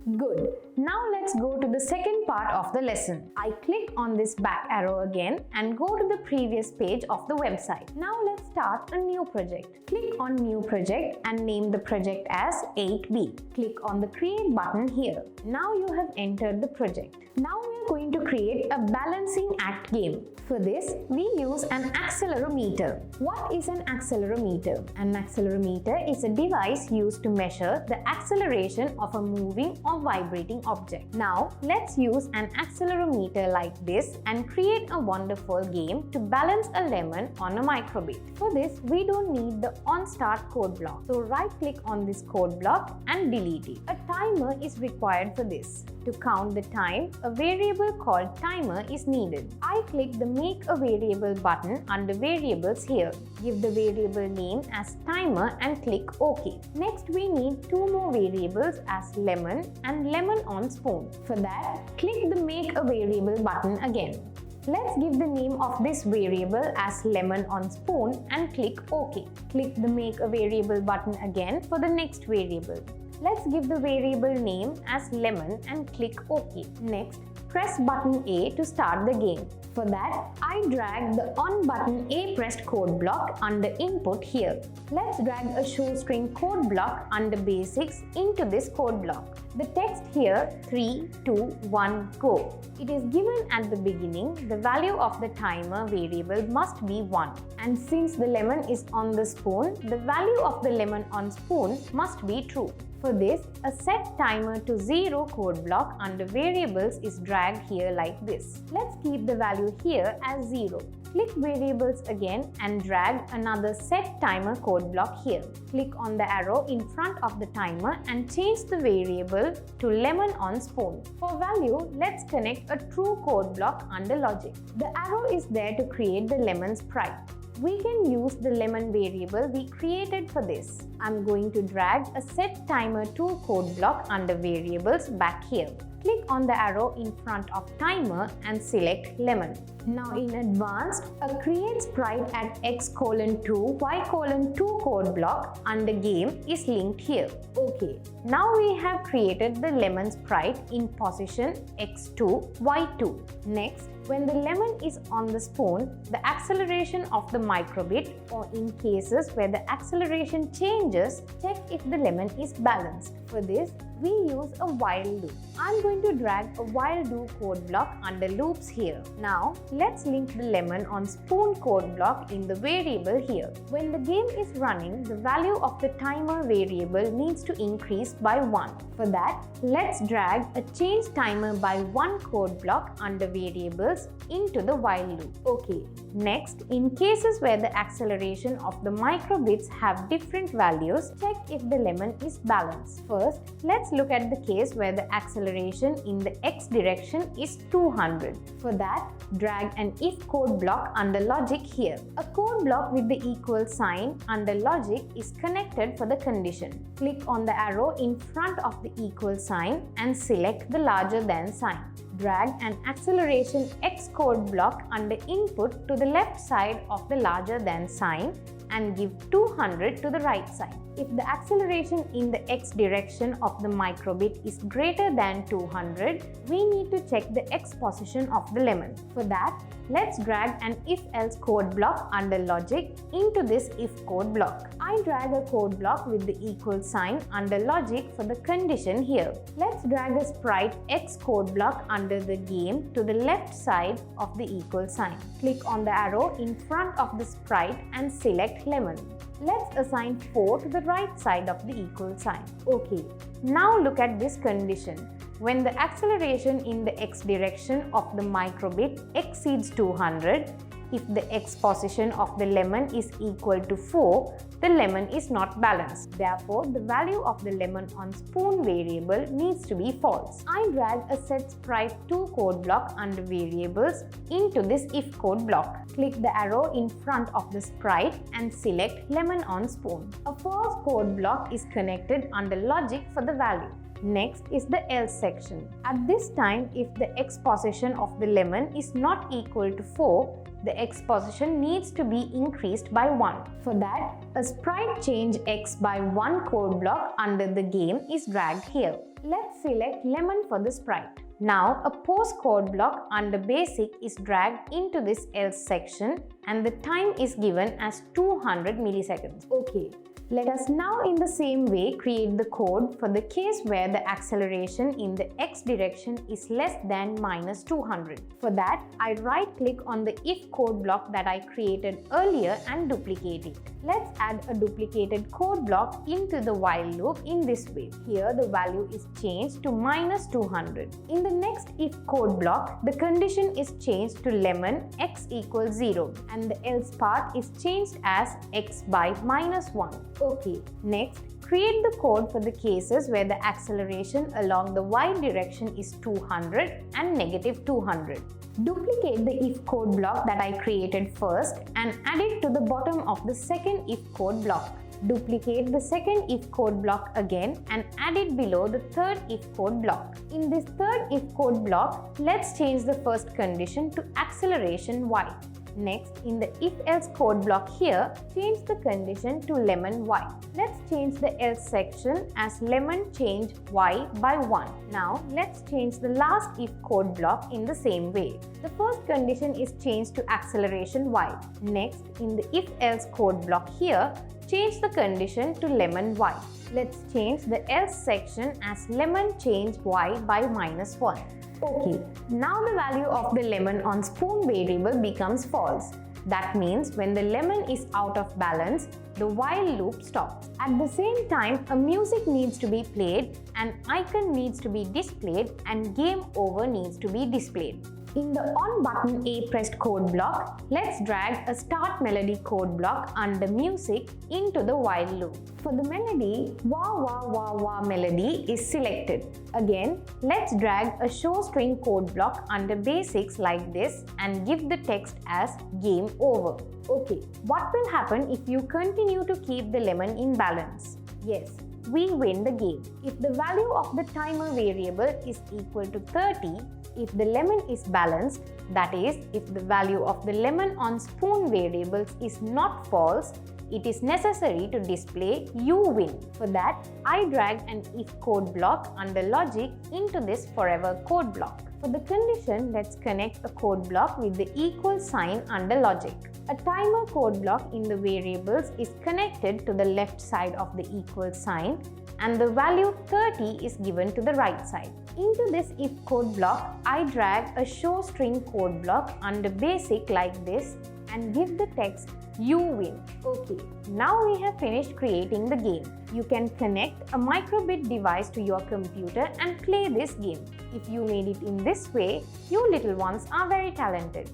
Good. Now let's go to the second part of the lesson. I click on this back arrow again and go to the previous page of the website. Now let's start a new project. Click on New Project and name the project as 8B. Click on the Create button here. Now you have entered the project. Now we are going to create a balancing act game. For this, we use an accelerometer. What is an accelerometer? An accelerometer is a device used to measure the acceleration of a moving or vibrating object. Now, let's use an accelerometer like this and create a wonderful game to balance a lemon on a microbit. For this, we don't need the onStart code block. So right-click on this code block and delete it. A timer is required for this. To count the time, a variable called timer is needed. I click the Make a Variable button under Variables here. Give the variable name as timer and click OK. Next, we need two more variables as lemon and lemon on spoon. For that, click the Make a Variable button again. Let's give the name of this variable as lemon on spoon and click OK. Click the Make a Variable button again for the next variable. Let's give the variable name as lemon and click OK. Next, press button A to start the game. For that, I drag the On button A pressed code block under Input here. Let's drag a showString code block under Basics into this code block. The text here 3, 2, 1, go. It is given at the beginning. The value of the timer variable must be 1. And since the lemon is on the spoon, the value of the lemon on spoon must be true. For this, a set timer to 0 code block under variables is dragged here like this. Let's keep the value here as 0. Click variables again and drag another set timer code block here. Click on the arrow in front of the timer and change the variable to lemon on spoon. For value, let's connect a true code block under logic. The arrow is there to create the lemon sprite. We can use the lemon variable we created for this. I'm going to drag a set timer to code block under variables back here. Click on the arrow in front of timer and select lemon. Now in advanced, a create sprite at x:2, y:2 code block under game is linked here. Okay, now we have created the lemon sprite in position x2, y2. Next, when the lemon is on the spoon, the acceleration of the microbit, or in cases where the acceleration changes, check if the lemon is balanced. For this, we use a while loop. I'm going to drag a while do code block under loops here. Now, let's link the lemon on spoon code block in the variable here. When the game is running, the value of the timer variable needs to increase by 1. For that, let's drag a change timer by 1 code block under variables into the while loop. Okay. Next, in cases where the acceleration of the microbits have different values, check if the lemon is balanced. First, let's look at the case where the acceleration in the x direction is 200. For that, drag an if code block under logic here. A code block with the equal sign under logic is connected for the condition. Click on the arrow in front of the equal sign and select the larger than sign. Drag an acceleration x code block under input to the left side of the larger than sign and give 200 to the right side. If the acceleration in the x direction of the microbit is greater than 200, we need to check the x position of the lemon. For that, let's drag an if-else code block under logic into this if code block. I drag a code block with the equal sign under logic for the condition here. Let's drag a sprite x code block under the game to the left side of the equal sign. Click on the arrow in front of the sprite and select lemon. Let's assign 4 to the right side of the equal sign. Okay, now look at this condition. When the acceleration in the x direction of the microbit exceeds 200, if the x position of the lemon is equal to 4, the lemon is not balanced. Therefore, the value of the lemon on spoon variable needs to be false. I drag a set sprite to code block under variables into this if code block. Click the arrow in front of the sprite and select lemon on spoon. A false code block is connected under logic for the value. Next is the else section. At this time, if the x position of the lemon is not equal to 4, the x position needs to be increased by 1. For that, a sprite change x by 1 code block under the game is dragged here. Let's select lemon for the sprite. Now, a post code block under basic is dragged into this else section and the time is given as 200 milliseconds. Okay. Let us now in the same way create the code for the case where the acceleration in the x direction is less than minus 200. For that, I right click on the if code block that I created earlier and duplicate it. Let's add a duplicated code block into the while loop in this way. Here the value is changed to minus 200. In the next if code block, the condition is changed to lemon x equals 0 and the else part is changed as x by minus 1. Okay, next, create the code for the cases where the acceleration along the y direction is 200 and negative 200. Duplicate the if code block that I created first and add it to the bottom of the second if code block. Duplicate the second if code block again and add it below the third if code block. In this third if code block, let's change the first condition to acceleration y. Next, in the if-else code block here, change the condition to lemon y. Let's change the else section as lemon change y by 1. Now, let's change the last if code block in the same way. The first condition is changed to acceleration y. Next, in the if-else code block here, change the condition to lemon y. Let's change the else section as lemon change y by minus 1. Okay, now the value of the lemon on spoon variable becomes false. That means when the lemon is out of balance, the while loop stops. At the same time, a music needs to be played, an icon needs to be displayed, and game over needs to be displayed. In the on button A pressed code block, let's drag a start melody code block under music into the while loop. For the melody, wah wah wah wah melody is selected. Again, let's drag a show string code block under basics like this and give the text as game over. Okay, what will happen if you continue to keep the lemon in balance? Yes, we win the game. If the value of the timer variable is equal to 30, if the lemon is balanced, that is, if the value of the lemon on spoon variables is not false, it is necessary to display you win. For that, I drag an if code block under logic into this forever code block. For the condition, let's connect a code block with the equal sign under logic. A timer code block in the variables is connected to the left side of the equal sign and the value 30 is given to the right side. Into this if code block, I drag a show string code block under basic like this and give the text you win. Okay, now we have finished creating the game. You can connect a microbit device to your computer and play this game. If you made it in this way, you little ones are very talented.